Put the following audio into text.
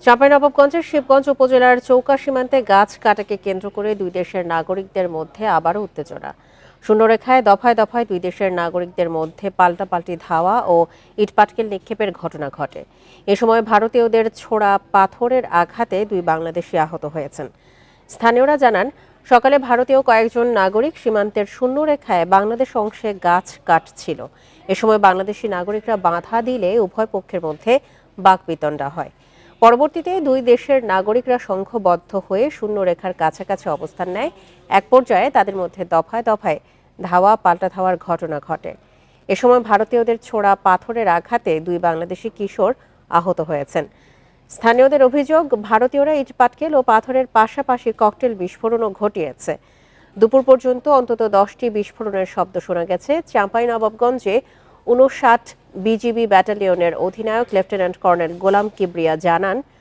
চাঁপাইনবাবগঞ্জের শিবগঞ্জ উপজেলার চৌকা সীমান্তে গাছ কাটাকে কেন্দ্র করে দুই দেশের নাগরিকদের মধ্যে আবারও উত্তেজনা। শূন্যরেখায় দফায় দফায় দুই দেশের নাগরিকদের মধ্যে পাল্টাপাল্টি ধাওয়া ও ইটপাটকেল নিক্ষেপের ঘটনা ঘটে। এ সময় ভারতীয়দের ছোড়া পাথরের আঘাতে দুই বাংলাদেশি আহত হয়েছেন। স্থানীয়রা জানান, সকালে ভারতীয় কয়েকজন নাগরিক সীমান্তের শূন্যরেখায় বাংলাদেশ অংশে গাছ কাটছিল। এ সময় বাংলাদেশি নাগরিকরা বাধা দিলে উভয় পক্ষের মধ্যে বাকবিতণ্ডা হয়। পরবর্তীতে দুই দেশের নাগরিকরা সংঘবদ্ধ হয়ে শূন্যরেখার কাছাকাছি অবস্থান নেয়। এক পর্যায়ে তাদের মধ্যে দফায় দফায় ধাওয়া পাল্টা ধাওয়ার ঘটনা ঘটে। এ সময় ভারতীয়দের ছোড়া পাথরের আঘাতে দুই বাংলাদেশি কিশোর আহত হয়েছেন। স্থানীয়দের অভিযোগ, ভারতীয়রা ইটপাটকেল ও পাথরের পাশাপাশি ককটেল বিস্ফোরণও ঘটিয়েছে। দুপুর পর্যন্ত অন্তত 10টি বিস্ফোরণের শব্দ শোনা গেছে। চাঁপাইনবাবগঞ্জে 59 বিজিবি ব্যাটালিয়নের অধিনায়ক লেফটেন্যান্ট কর্নেল গোলাম কিবরিয়া জানান,